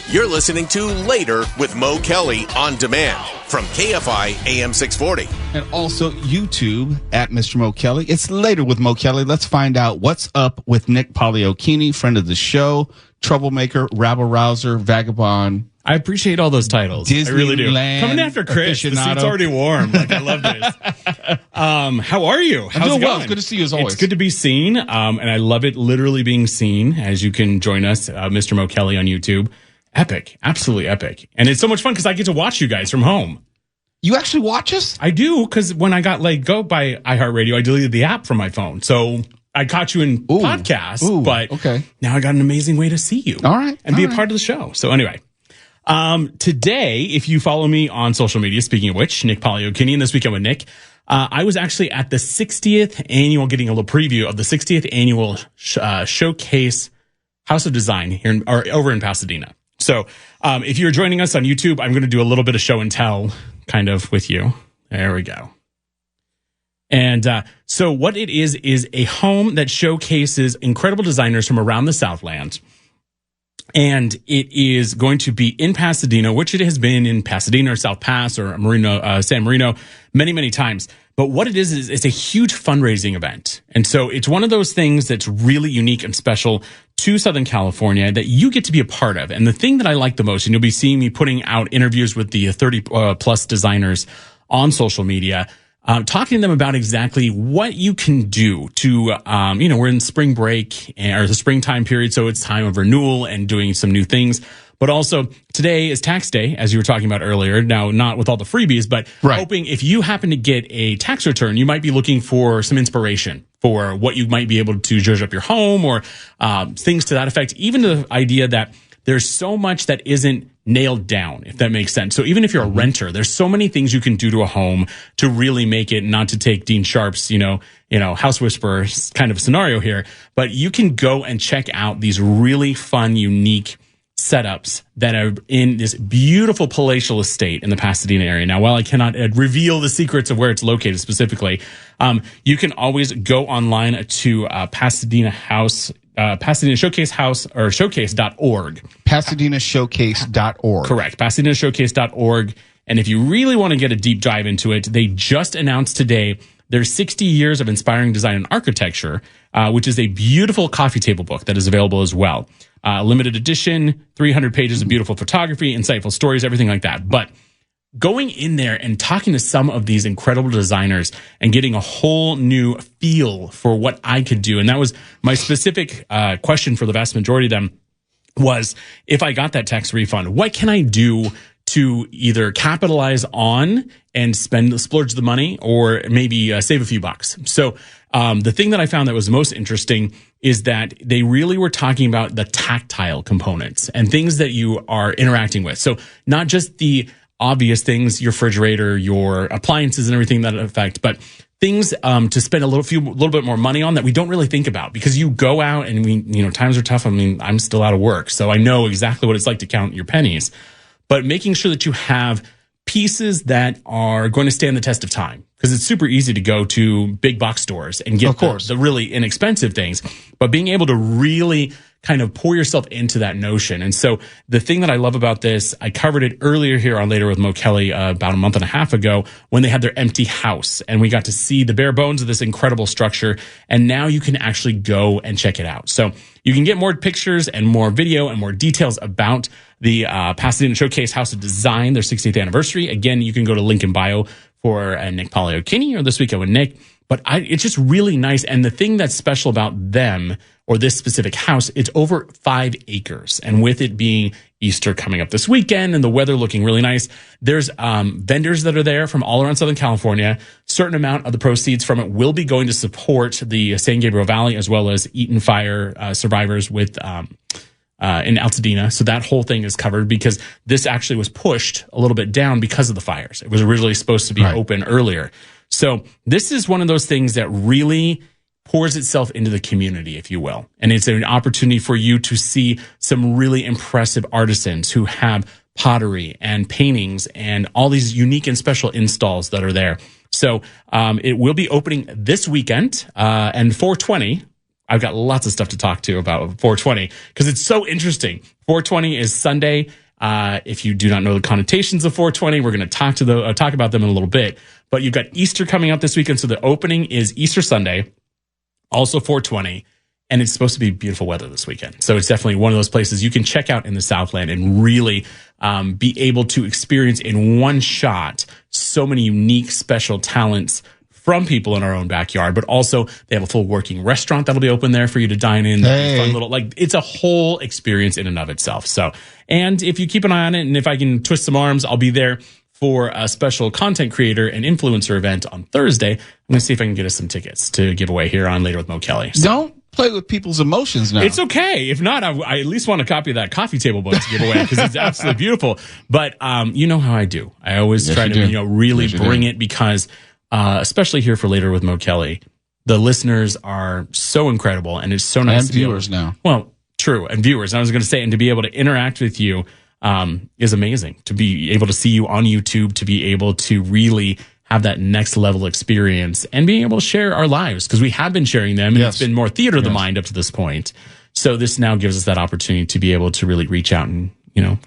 You're listening to Later with Mo Kelly on demand from KFI AM 640. And also YouTube at Mr. Mo Kelly. It's Later with Mo Kelly. Let's find out what's up with Nick Poliokini, friend of the show, troublemaker, rabble-rouser, vagabond. I appreciate all those titles. I really do. Coming after Chris, the seat's already warm. Like, I love this. How are you? How's I'm doing it going? well. It's good to see you as always. It's good to be seen, and I love it literally being seen, as you can join us, Mr. Mo Kelly on YouTube. Epic. Absolutely epic. And it's so much fun because I get to watch you guys from home. You actually watch us? I do, because when I got let go by iHeartRadio, I deleted the app from my phone. So I caught you in podcasts, but now I got an amazing way to see you. All right. And be a part of the show. So anyway. Today, if you follow me on social media, speaking of which, Nick Poliokini, and This Weekend with Nick, I was actually at the 60th annual, getting a little preview of the 60th annual Showcase House of Design here over in Pasadena. So, if you're joining us on YouTube, I'm going to do a little bit of show and tell kind of with you. There we go. And, so what it is a home that showcases incredible designers from around the Southland. And it is going to be in Pasadena, which it has been in Pasadena or South Pass or San Marino many, many times. But what it is it's a huge fundraising event. And so it's one of those things that's really unique and special to Southern California that you get to be a part of. And the thing that I like the most, and you'll be seeing me putting out interviews with the 30 plus designers on social media, talking to them about exactly what you can do to, we're in spring break or the springtime period, so it's time of renewal and doing some new things. But also today is tax day, as you were talking about earlier. Now, not with all the freebies, but hoping if you happen to get a tax return, you might be looking for some inspiration for what you might be able to zhuzh up your home or things to that effect. Even the idea that there's so much that isn't nailed down, if that makes sense. So even if you're a renter, there's so many things you can do to a home to really make it, not to take Dean Sharp's, House Whisperer kind of scenario here, but you can go and check out these really fun, unique setups that are in this beautiful palatial estate in the Pasadena area. Now, while I cannot reveal the secrets of where it's located specifically, you can always go online to Pasadena Showcase House or showcase.org. PasadenaShowcase.org. Correct. PasadenaShowcase.org. And if you really want to get a deep dive into it, they just announced today their 60 years of inspiring design and architecture, which is a beautiful coffee table book that is available as well. Limited edition, 300 pages of beautiful photography, insightful stories, everything like that. But going in there and talking to some of these incredible designers and getting a whole new feel for what I could do. And that was my specific question for the vast majority of them was, if I got that tax refund, what can I do to either capitalize on and splurge the money or maybe save a few bucks? So the thing that I found that was most interesting is that they really were talking about the tactile components and things that you are interacting with. So not just the obvious things, your refrigerator, your appliances and everything that affect, but things to spend a little bit more money on that we don't really think about, because you go out and times are tough. I mean, I'm still out of work, so I know exactly what it's like to count your pennies. But making sure that you have pieces that are going to stand the test of time, because it's super easy to go to big box stores and get the really inexpensive things, but being able to really kind of pour yourself into that notion. And so the thing that I love about this, I covered it earlier here on Later with Mo Kelly about a month and a half ago when they had their empty house, and we got to see the bare bones of this incredible structure. And now you can actually go and check it out. So you can get more pictures and more video and more details about the Pasadena Showcase House of Design, their 60th anniversary. Again, you can go to link in bio for Nick Poliokini or This Weekend with Nick. But it's just really nice. And the thing that's special about them, or this specific house, it's over 5 acres. And with it being Easter coming up this weekend and the weather looking really nice, there's vendors that are there from all around Southern California. Certain amount of the proceeds from it will be going to support the San Gabriel Valley, as well as Eaton Fire survivors with in Altadena. So that whole thing is covered, because this actually was pushed a little bit down because of the fires. It was originally supposed to be open earlier. So this is one of those things that really pours itself into the community, if you will. And it's an opportunity for you to see some really impressive artisans who have pottery and paintings and all these unique and special installs that are there. So it will be opening this weekend, and 420 I've got lots of stuff to talk to about 420 because it's so interesting. 420 is Sunday. If you do not know the connotations of 420, we're going to talk about them in a little bit. But you've got Easter coming up this weekend, so the opening is Easter Sunday, also 420, and it's supposed to be beautiful weather this weekend. So it's definitely one of those places you can check out in the Southland and really be able to experience in one shot so many unique, special talents from people in our own backyard, but also they have a full working restaurant that'll be open there for you to dine in. Hey. Fun little, it's a whole experience in and of itself. So, and if you keep an eye on it, and if I can twist some arms, I'll be there for a special content creator and influencer event on Thursday. I'm going to see if I can get us some tickets to give away here on Later with Mo Kelly. So, Don't play with people's emotions now. it's okay. If not, I at least want a copy of that coffee table book to give away because it's absolutely beautiful. But you know how I do. I always try to really bring it because especially here for Later with Mo Kelly, the listeners are so incredible, and it's so nice. And to be viewers able, now. Well, true, and viewers. I was going to say, and to be able to interact with you is amazing. To be able to see you on YouTube, to be able to really have that next level experience, and being able to share our lives because we have been sharing them, and Yes. it's been more theater of the mind up to this point. So this now gives us that opportunity to be able to really reach out and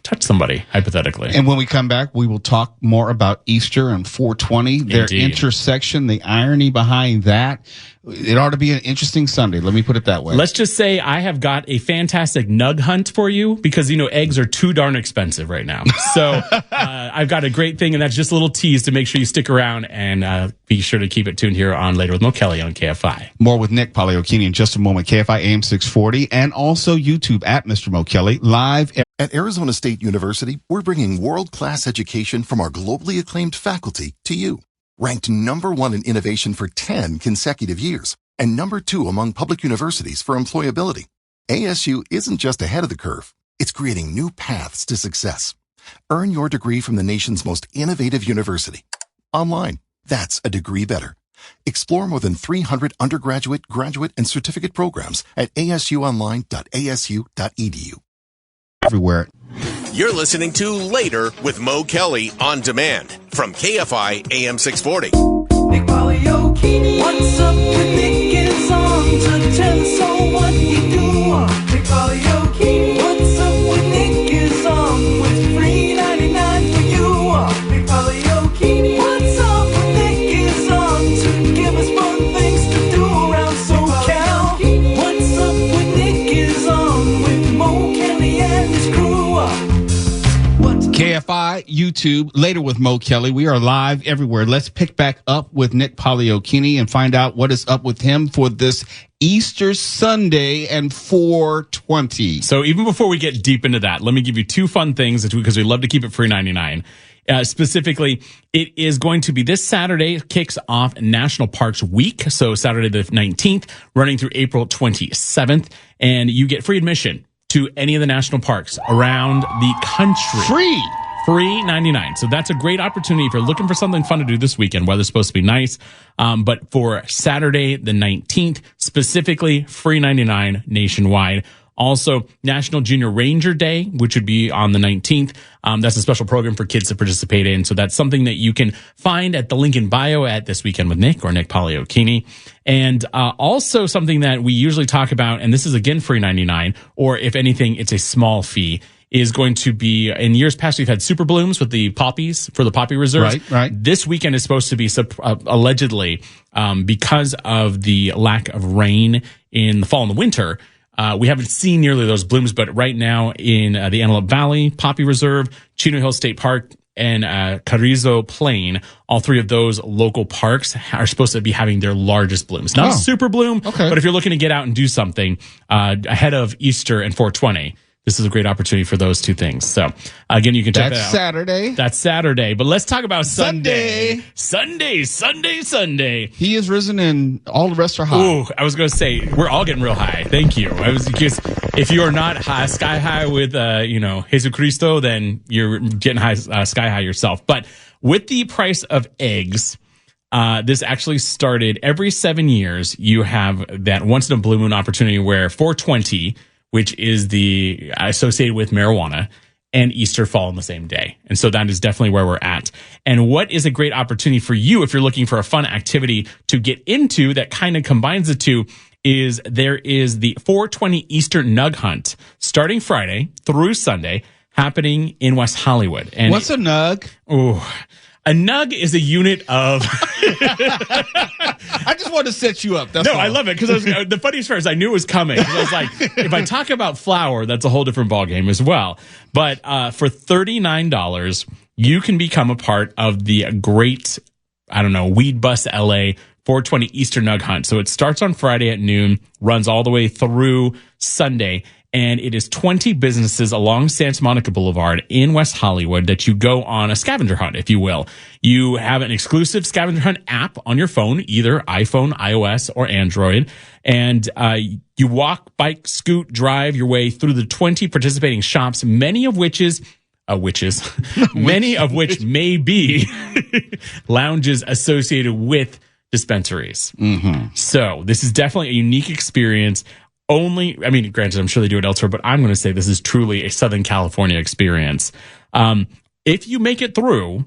touch somebody hypothetically. And when we come back, we will talk more about Easter and 420, their Indeed. intersection, the irony behind that. It ought to be an interesting Sunday. Let me put it that way. Let's just say I have got a fantastic nug hunt for you because, eggs are too darn expensive right now. So I've got a great thing, and that's just a little tease to make sure you stick around and be sure to keep it tuned here on Later with Mo Kelly on KFI. More with Nick Poliokini in just a moment. KFI AM 640 and also YouTube at Mr. Mo Kelly live. At Arizona State University, we're bringing world-class education from our globally acclaimed faculty to you. Ranked number 1 in innovation for 10 consecutive years and number 2 among public universities for employability. ASU isn't just ahead of the curve. It's creating new paths to success. Earn your degree from the nation's most innovative university. Online. That's a degree better. Explore more than 300 undergraduate, graduate, and certificate programs at asuonline.asu.edu. Everywhere. You're listening to Later with Mo Kelly on demand from KFI AM 640. Nick Poliokini. What's up with Nick is on to tell us all what you do. Nick Poliokini. What's up with Nick is on with $3.99 for you. Nick Poliokini. What's up with Nick is on to give us fun things to do around SoCal. What's up with Nick is on with Mo Kelly and his crew. KFI, YouTube, Later with Mo Kelly. We are live everywhere. Let's pick back up with Nick Poliokini and find out what is up with him for this Easter Sunday and 420. So even before we get deep into that, let me give you 2 fun things because we love to keep it free 99. Specifically, it is going to be this Saturday, kicks off National Parks Week. So Saturday the 19th, running through April 27th, and you get free admission to any of the national parks around the country. Free 99. So that's a great opportunity if you're looking for something fun to do this weekend. Weather's supposed to be nice. But for Saturday, the 19th, specifically free 99 nationwide. Also, National Junior Ranger Day, which would be on the 19th. That's a special program for kids to participate in. So that's something that you can find at the link in bio at This Weekend with Nick or Nick Poliokini. And also something that we usually talk about, and this is again free 99, or if anything, it's a small fee, is going to be, in years past, we've had super blooms with the poppies for the poppy reserves. Right. This weekend is supposed to be allegedly, because of the lack of rain in the fall and the winter, we haven't seen nearly those blooms, but right now in the Antelope Valley Poppy Reserve, Chino Hill State Park, and Carrizo Plain, all 3 of those local parks are supposed to be having their largest blooms. Not a super bloom, but if you're looking to get out and do something ahead of Easter and 420, this is a great opportunity for those 2 things. So, again, you can check that out. That's Saturday. But let's talk about Sunday. Sunday. He is risen and all the rest are high. Ooh, I was going to say, we're all getting real high. Thank you. Because if you are not sky high with, Jesus Cristo, then you're getting sky high yourself. But with the price of eggs, this actually started every 7 years. You have that once in a blue moon opportunity where 420, which is the associated with marijuana, and Easter fall on the same day. And so that is definitely where we're at. And what is a great opportunity for you if you're looking for a fun activity to get into that kind of combines the 2 is there is the 420 Easter Nug Hunt starting Friday through Sunday, happening in West Hollywood. And What's a nug? A nug is a unit of. I just want to set you up. That's No, all. I love it because the funniest part is I knew it was coming. 'Cause I was like, if I talk about flour, that's a whole different ballgame as well. But for $39, you can become a part of the great, Weed Bus LA 420 Easter Nug Hunt. So it starts on Friday at noon, runs all the way through Sunday. And it is 20 businesses along Santa Monica Boulevard in West Hollywood that you go on a scavenger hunt, if you will. You have an exclusive scavenger hunt app on your phone, either iPhone, iOS, or Android. And you walk, bike, scoot, drive your way through the 20 participating shops, many of which may be lounges associated with dispensaries. So this is definitely a unique experience. Granted, I'm sure they do it elsewhere, but I'm going to say this is truly a Southern California experience. If you make it through,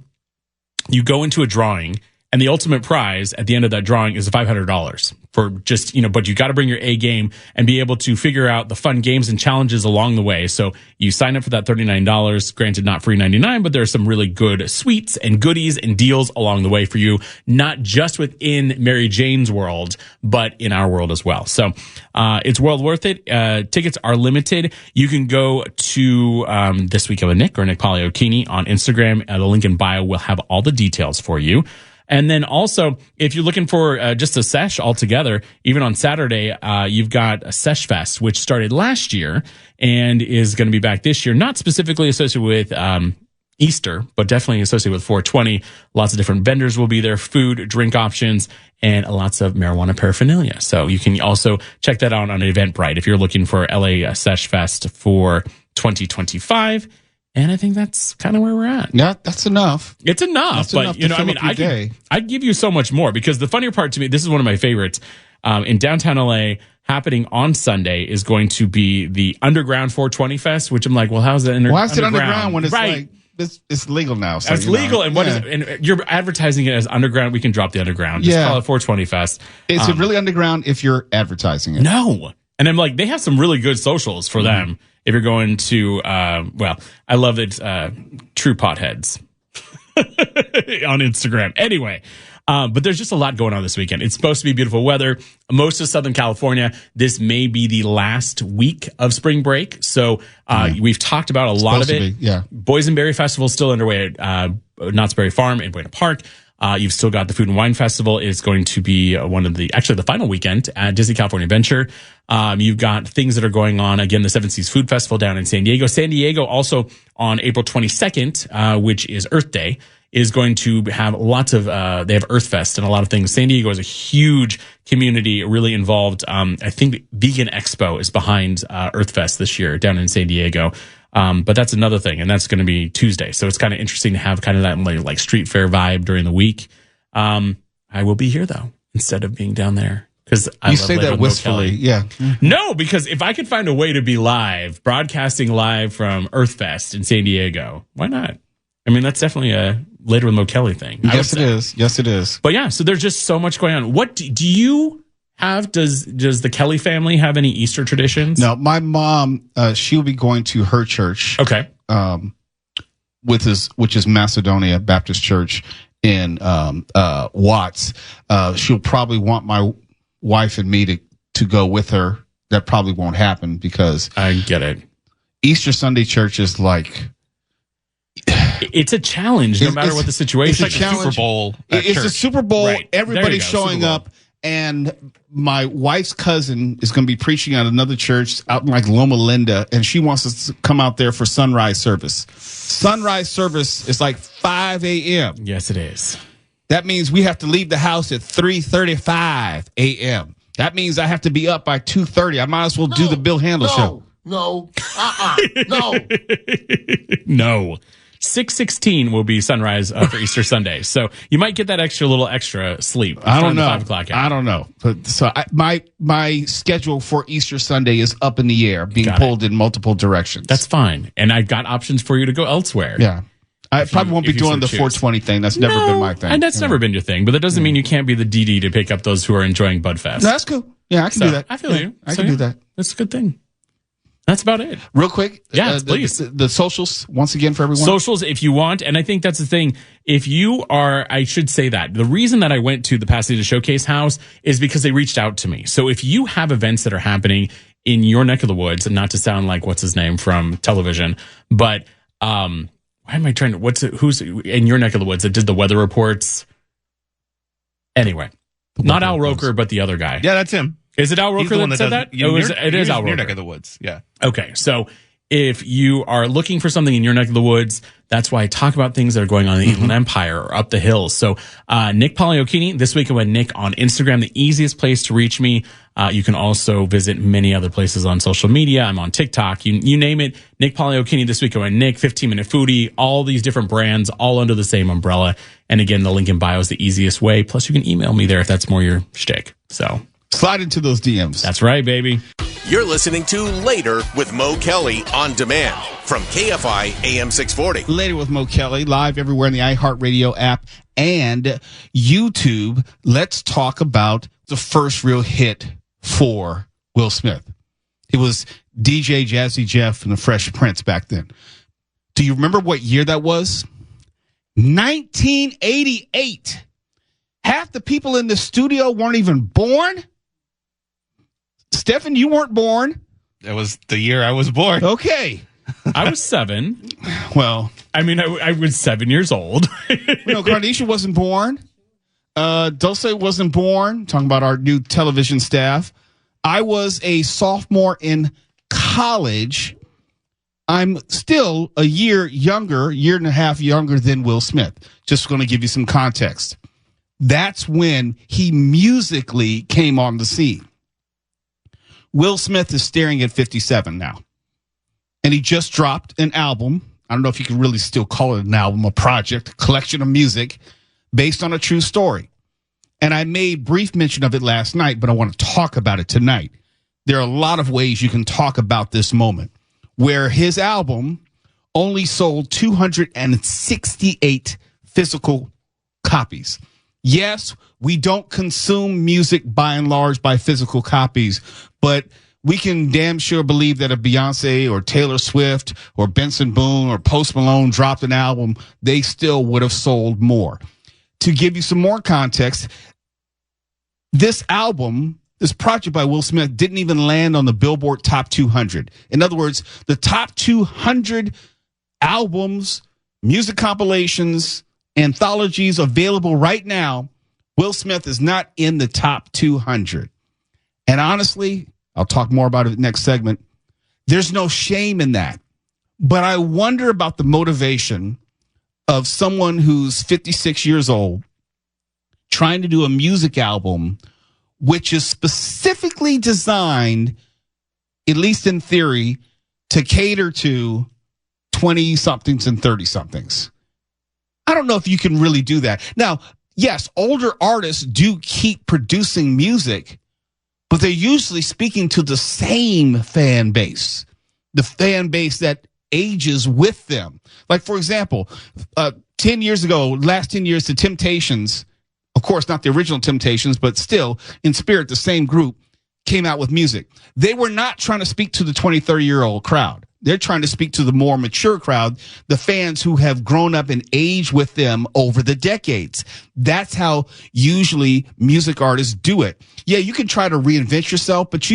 you go into a drawing, and the ultimate prize at the end of that drawing is $500 for just, but you got to bring your A game and be able to figure out the fun games and challenges along the way. So you sign up for that $39, granted not free $99, but there are some really good sweets and goodies and deals along the way for you, not just within Mary Jane's world, but in our world as well. So it's well worth it. Tickets are limited. You can go to This Week of Nick or Nick Poliokini on Instagram. The link in bio will have all the details for you. And then also, if you're looking for just a sesh altogether, even on Saturday, you've got a Sesh Fest, which started last year and is going to be back this year. Not specifically associated with Easter, but definitely associated with 420. Lots of different vendors will be there, food, drink options, and lots of marijuana paraphernalia. So you can also check that out on Eventbrite if you're looking for LA Sesh Fest for 2025. And I think that's kind of where we're at. Yeah, that's enough. It's enough, That's but enough to fill up your day. I'd give you so much more because the funnier part to me, this is one of my favorites, in downtown LA, happening on Sunday is going to be the Underground 420 Fest, which I'm like, well, how's that Why is it underground when it's right? it's legal now? So, It's legal, and what is it? And you're advertising it as underground. We can drop the underground. Just call it 420 Fest. Is it really underground if you're advertising it? No. And I'm like, they have some really good socials for them. If you're going to, I love it, True Potheads on Instagram. Anyway, but there's just a lot going on this weekend. It's supposed to be beautiful weather. Most of Southern California, this may be the last week of spring break. So we've talked about a lot of it. Boysenberry Festival is still underway at Knott's Berry Farm in Buena Park. You've still got the Food and Wine Festival. It's going to be the final weekend at Disney California Adventure. You've got things that are going on. Again, the Seven Seas Food Festival down in San Diego. San Diego also on April 22nd, which is Earth Day, is going to have lots of, they have Earth Fest and a lot of things. San Diego is a huge community, really involved. I think Vegan Expo is behind Earth Fest this year down in San Diego. But that's another thing, and that's going to be Tuesday. So it's kind of interesting to have kind of that like street fair vibe during the week. I will be here though, instead of being down there. Because you say that wistfully, yeah. No, because if I could find a way to be live, broadcasting live from Earth Fest in San Diego, why not? I mean, that's definitely a Later with Mo Kelly thing. Yes, it is. Yes, it is. But yeah, so there's just so much going on. What do you have? Does the Kelly family have any Easter traditions? No, my mom, she'll be going to her church. Okay. Which is Macedonia Baptist Church in Watts. She'll probably want my wife and me to go with her. That probably won't happen because I get it. Easter Sunday church is like, it's a challenge no matter what the situation. It's like a Super Bowl. It's a Super Bowl. Right. Everybody's showing up. And my wife's cousin is going to be preaching at another church out in like Loma Linda, and she wants us to come out there for sunrise service. Sunrise service is like 5 a.m. Yes, it is. That means we have to leave the house at 3:35 a.m. That means I have to be up by 2:30. I might as well do the Bill Handel show. No. No. 6:16 will be sunrise for Easter Sunday. So you might get that extra sleep. I don't know. 5 o'clock hour. I don't know. But so my schedule for Easter Sunday is up in the air, being pulled in multiple directions. That's fine. And I've got options for you to go elsewhere. Yeah. I probably won't be doing the 420 thing. That's never been my thing. And that's never been your thing. But that doesn't mean you can't be the DD to pick up those who are enjoying Budfest. No, that's cool. Yeah, I can do that. I feel you. I can do that. That's a good thing. That's about it. Real quick. Yeah, please. The socials, once again, for everyone. Socials, if you want. And I think that's the thing. If you are, I should say that. The reason that I went to the Pasadena Showcase House is because they reached out to me. So if you have events that are happening in your neck of the woods, and not to sound like what's his name from television, but why am I trying to, who's in your neck of the woods that did the weather reports? Anyway, not Al Roker, but the other guy. Yeah, that's him. Is it Al Roker that said that? It is Al Roker. Your neck of the woods. Yeah. Okay. So if you are looking for something in your neck of the woods, that's why I talk about things that are going on in the Inland Empire or up the hills. So, Nick Pagliocchini, this week I went Nick on Instagram, the easiest place to reach me. You can also visit many other places on social media. I'm on TikTok, you name it. Nick Pagliocchini, this week I went Nick, 15 Minute Foodie, all these different brands, all under the same umbrella. And again, the link in bio is the easiest way. Plus you can email me there if that's more your shtick. So slide into those DMs. That's right, baby. You're listening to Later with Mo Kelly on demand from KFI AM 640. Later with Mo Kelly, live everywhere in the iHeartRadio app and YouTube. Let's talk about the first real hit for Will Smith. It was DJ Jazzy Jeff and the Fresh Prince back then. Do you remember what year that was? 1988. Half the people in the studio weren't even born. Stephen, you weren't born. That was the year I was born. Okay. I was 7. Well, I mean, I was 7 years old. No, Carnisha wasn't born. Dulce wasn't born. Talking about our new television staff. I was a sophomore in college. I'm still a year and a half younger than Will Smith. Just going to give you some context. That's when he musically came on the scene. Will Smith is staring at 57 now. And he just dropped an album. I don't know if you can really still call it an album, a project, a collection of music based on a true story. And I made brief mention of it last night, but I want to talk about it tonight. There are a lot of ways you can talk about this moment where his album only sold 268 physical copies. Yes, we don't consume music by and large by physical copies, but we can damn sure believe that if Beyonce or Taylor Swift or Benson Boone or Post Malone dropped an album, they still would have sold more. To give you some more context, this album, this project by Will Smith didn't even land on the Billboard Top 200. In other words, the top 200 albums, music compilations, anthologies available right now, Will Smith is not in the top 200. And honestly, I'll talk more about it next segment. There's no shame in that. But I wonder about the motivation of someone who's 56 years old trying to do a music album which is specifically designed, at least in theory, to cater to 20-somethings and 30-somethings. I don't know if you can really do that. Now, yes, older artists do keep producing music, but they're usually speaking to the same fan base, the fan base that ages with them. Like, for example, 10 years ago, last 10 years, the Temptations, of course, not the original Temptations, but still, in spirit, the same group, came out with music. They were not trying to speak to the 20, 30-year-old crowd. They're trying to speak to the more mature crowd, the fans who have grown up and aged with them over the decades. That's how usually music artists do it. Yeah, you can try to reinvent yourself, but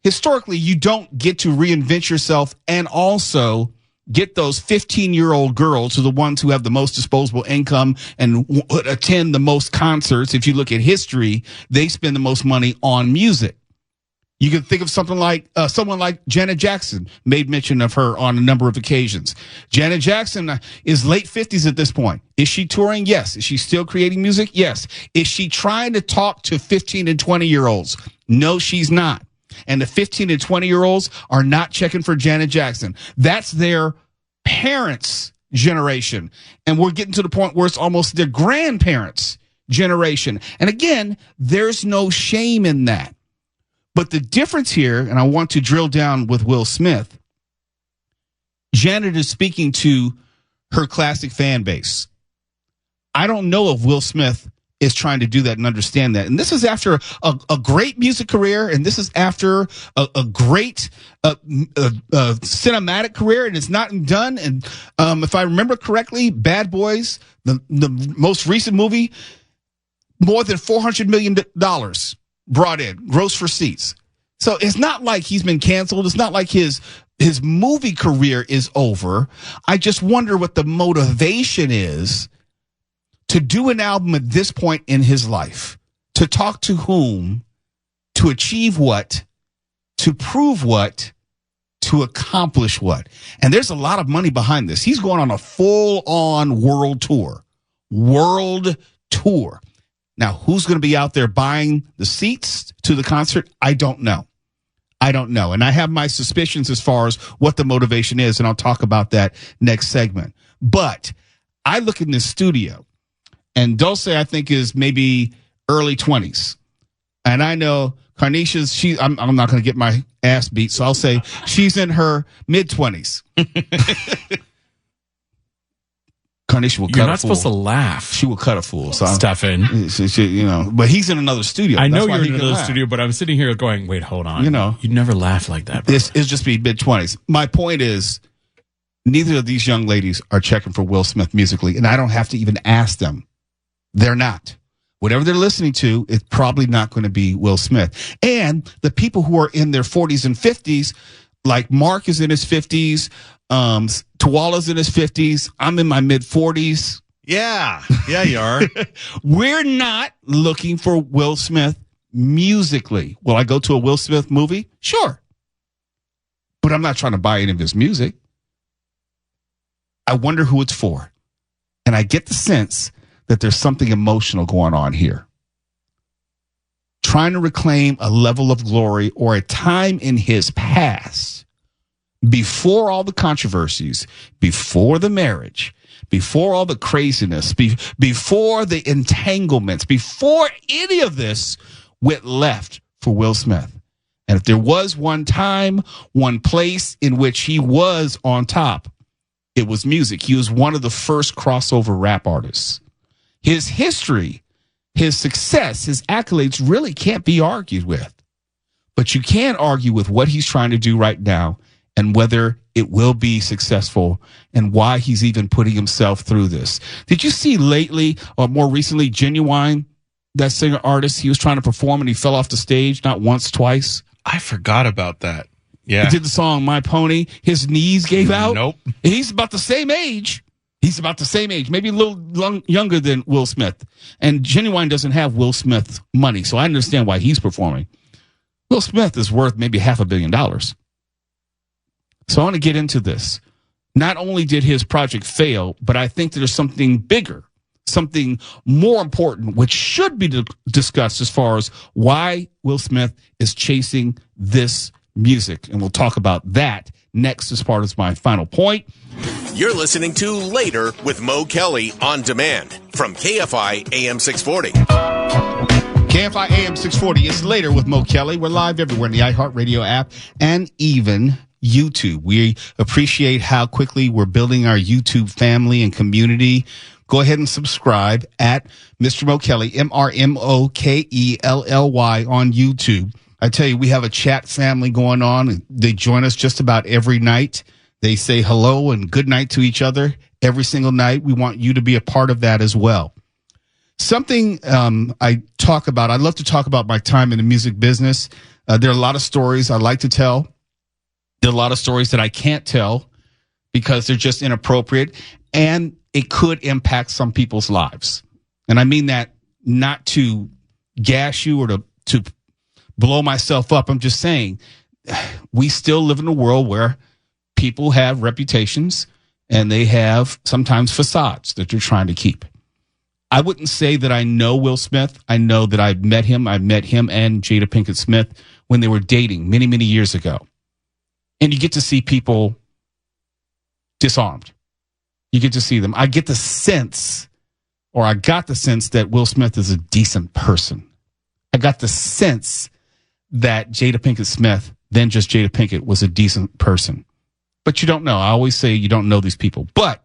historically, you don't get to reinvent yourself and also get those 15-year-old girls who are the ones who have the most disposable income and attend the most concerts. If you look at history, they spend the most money on music. You can think of something like someone like Janet Jackson, made mention of her on a number of occasions. Janet Jackson is late 50s at this point. Is she touring? Yes. Is she still creating music? Yes. Is she trying to talk to 15 and 20-year-olds? No, she's not. And the 15 and 20-year-olds are not checking for Janet Jackson. That's their parents' generation. And we're getting to the point where it's almost their grandparents' generation. And again, there's no shame in that. But the difference here, and I want to drill down with Will Smith, Janet is speaking to her classic fan base. I don't know if Will Smith is trying to do that and understand that. And this is after a great music career, and this is after a great cinematic career, and it's not done. And if I remember correctly, Bad Boys, the most recent movie, more than $400 million brought in, gross receipts. So it's not like he's been canceled. It's not like his movie career is over. I just wonder what the motivation is to do an album at this point in his life, to talk to whom, to achieve what, to prove what, to accomplish what. And there's a lot of money behind this. He's going on a full-on world tour. Now, who's going to be out there buying the seats to the concert? I don't know. And I have my suspicions as far as what the motivation is, and I'll talk about that next segment. But I look in this studio, and Dulce, I think, is maybe early 20s. And I know Carnisha's, I'm not going to get my ass beat, so I'll say she's in her mid-20s. Carnisha will cut a fool. You're not supposed to laugh. She will cut a fool. So Stefan. But he's in another studio. I know you're in another studio, but I'm sitting here going, wait, hold on. You never laugh like that. It's just be mid-20s. My point is, neither of these young ladies are checking for Will Smith musically, and I don't have to even ask them. They're not. Whatever they're listening to, it's probably not going to be Will Smith. And the people who are in their 40s and 50s, like Mark is in his 50s, Tawala's in his 50s, I'm in my mid-40s. Yeah, you are. We're not looking for Will Smith musically. Will I go to a Will Smith movie? Sure. But I'm not trying to buy any of his music. I wonder who it's for. And I get the sense that there's something emotional going on here. Trying to reclaim a level of glory or a time in his past before all the controversies, before the marriage, before all the craziness, before the entanglements, before any of this went left for Will Smith. And if there was one time, one place in which he was on top, it was music. He was one of the first crossover rap artists. His history, his success, his accolades really can't be argued with. But you can argue with what he's trying to do right now and whether it will be successful and why he's even putting himself through this. Did you see lately or more recently Genuine, that singer artist? He was trying to perform and he fell off the stage not once, twice. I forgot about that. Yeah. He did the song My Pony. His knees gave out. Nope. He's about the same age. Maybe a little younger than Will Smith. And Genuine doesn't have Will Smith's money, so I understand why he's performing. Will Smith is worth maybe $500 million. So I want to get into this. Not only did his project fail, but I think there's something bigger, something more important, which should be discussed as far as why Will Smith is chasing this music. And we'll talk about that next as part of my final point. You're listening to Later with Mo Kelly on demand from KFI AM 640. KFI AM 640. It's Later with Mo Kelly. We're live everywhere in the iHeartRadio app and even YouTube. We appreciate how quickly we're building our YouTube family and community. Go ahead and subscribe at Mr. Mo Kelly, MrMokelly on YouTube. I tell you, we have a chat family going on. They join us just about every night. They say hello and good night to each other every single night. We want you to be a part of that as well. Something I love to talk about my time in the music business. There are a lot of stories I like to tell. There are a lot of stories that I can't tell because they're just inappropriate, and it could impact some people's lives. And I mean that not to gas you or to blow myself up. I'm just saying we still live in a world where people have reputations and they have sometimes facades that they're trying to keep. I wouldn't say that I know Will Smith. I know that I've met him. I met him and Jada Pinkett Smith when they were dating many, many years ago. And you get to see people disarmed. You get to see them. I got the sense that Will Smith is a decent person. I got the sense that Jada Pinkett Smith, then just Jada Pinkett, was a decent person. But you don't know. I always say you don't know these people. But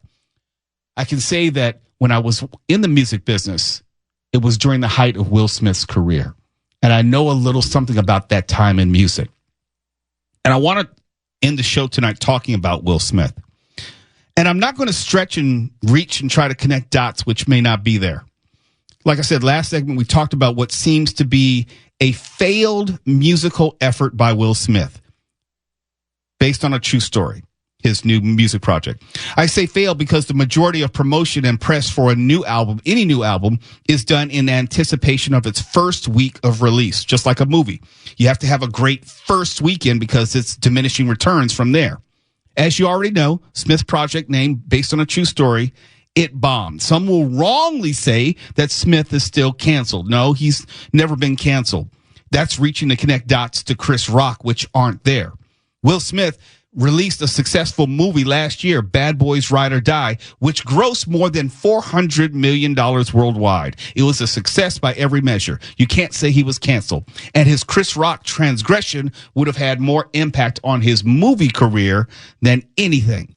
I can say that when I was in the music business, it was during the height of Will Smith's career. And I know a little something about that time in music. And I want to end the show tonight talking about Will Smith. And I'm not going to stretch and reach and try to connect dots, which may not be there. Like I said, last segment, we talked about what seems to be a failed musical effort by Will Smith based on a true story, his new music project. I say failed because the majority of promotion and press for a new album, any new album, is done in anticipation of its first week of release, just like a movie. You have to have a great first weekend because it's diminishing returns from there. As you already know, Smith's project name, based on a true story, it bombed. Some will wrongly say that Smith is still canceled. No, he's never been canceled. That's reaching to connect dots to Chris Rock, which aren't there. Will Smith released a successful movie last year, Bad Boys Ride or Die, which grossed more than $400 million worldwide. It was a success by every measure. You can't say he was canceled. And his Chris Rock transgression would have had more impact on his movie career than anything.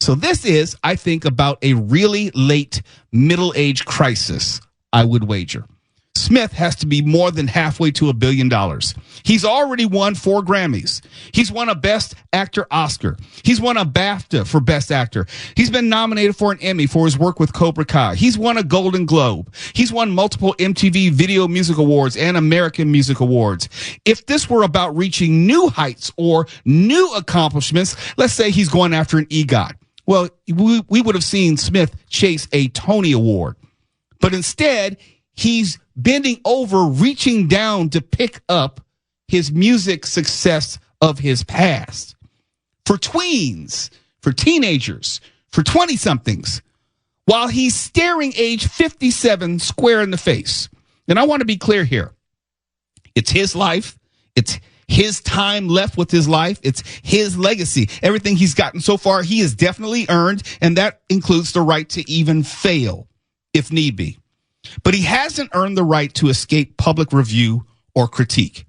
So this is, I think, about a really late middle-age crisis, I would wager. Smith has to be more than halfway to $1 billion. He's already won 4 Grammys. He's won a Best Actor Oscar. He's won a BAFTA for Best Actor. He's been nominated for an Emmy for his work with Cobra Kai. He's won a Golden Globe. He's won multiple MTV Video Music Awards and American Music Awards. If this were about reaching new heights or new accomplishments, let's say he's going after an EGOT. Well, we would have seen Smith chase a Tony Award. But instead, he's bending over, reaching down to pick up his music success of his past. For tweens, for teenagers, for 20-somethings, while he's staring age 57 square in the face. And I want to be clear here. It's his life. It's his time left with his life. It's his legacy. Everything he's gotten so far, he has definitely earned, and that includes the right to even fail, if need be. But he hasn't earned the right to escape public review or critique.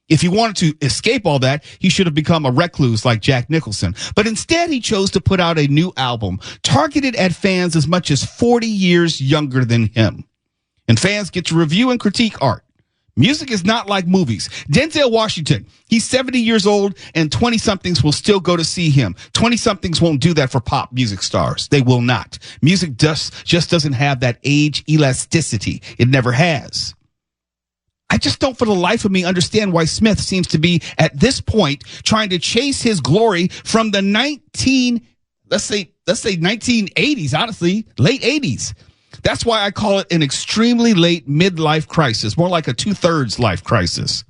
If he wanted to escape all that, he should have become a recluse like Jack Nicholson. But instead, he chose to put out a new album targeted at fans as much as 40 years younger than him. And fans get to review and critique art. Music is not like movies. Denzel Washington, he's 70 years old, and 20-somethings will still go to see him. 20-somethings won't do that for pop music stars. They will not. Music just doesn't have that age elasticity. It never has. I just don't for the life of me understand why Smith seems to be, at this point, trying to chase his glory from the 1980s, honestly, late 80s. That's why I call it an extremely late midlife crisis, more like a 2/3 life crisis.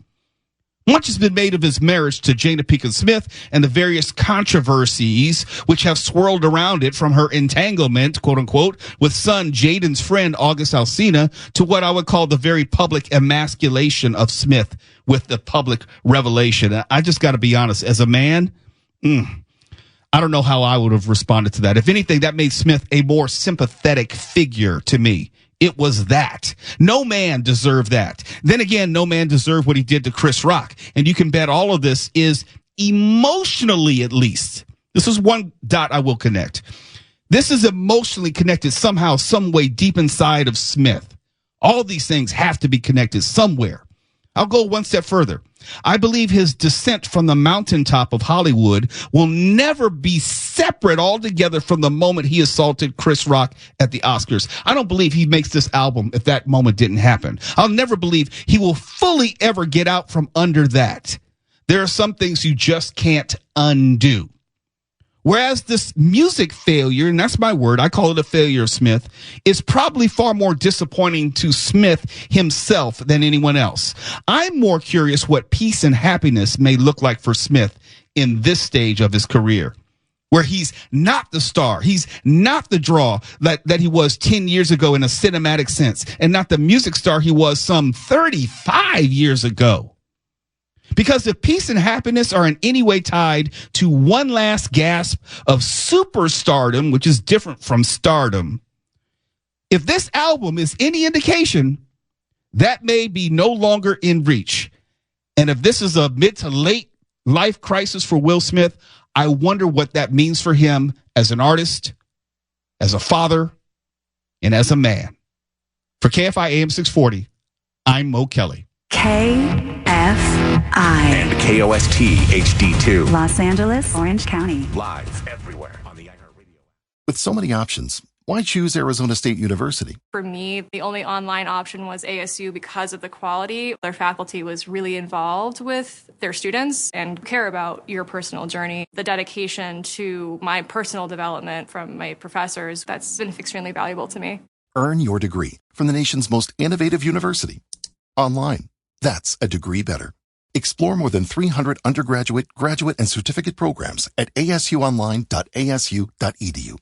Much has been made of his marriage to Jada Pinkett Smith and the various controversies which have swirled around it, from her entanglement, quote unquote, with son Jaden's friend August Alsina, to what I would call the very public emasculation of Smith with the public revelation. I just got to be honest, as a man, I don't know how I would have responded to that. If anything, that made Smith a more sympathetic figure to me. It was that. No man deserved that. Then again, no man deserved what he did to Chris Rock. And you can bet all of this is emotionally, at least. This is one dot I will connect. This is emotionally connected somehow, some way deep inside of Smith. All of these things have to be connected somewhere. I'll go one step further. I believe his descent from the mountaintop of Hollywood will never be separate altogether from the moment he assaulted Chris Rock at the Oscars. I don't believe he makes this album if that moment didn't happen. I'll never believe he will fully ever get out from under that. There are some things you just can't undo. Whereas this music failure, and that's my word, I call it a failure of Smith, is probably far more disappointing to Smith himself than anyone else. I'm more curious what peace and happiness may look like for Smith in this stage of his career, where he's not the star, he's not the draw that he was 10 years ago in a cinematic sense, and not the music star he was some 35 years ago. Because if peace and happiness are in any way tied to one last gasp of superstardom, which is different from stardom, if this album is any indication, that may be no longer in reach. And if this is a mid to late life crisis for Will Smith, I wonder what that means for him as an artist, as a father, and as a man. For KFI AM 640, I'm Mo Kelly. KFI. And KOST HD2. Los Angeles, Orange County. Live everywhere on the iHeartRadio. With so many options, why choose Arizona State University? For me, the only online option was ASU because of the quality. Their faculty was really involved with their students and care about your personal journey. The dedication to my personal development from my professors, that's been extremely valuable to me. Earn your degree from the nation's most innovative university. Online. That's a degree better. Explore more than 300 undergraduate, graduate, and certificate programs at asuonline.asu.edu.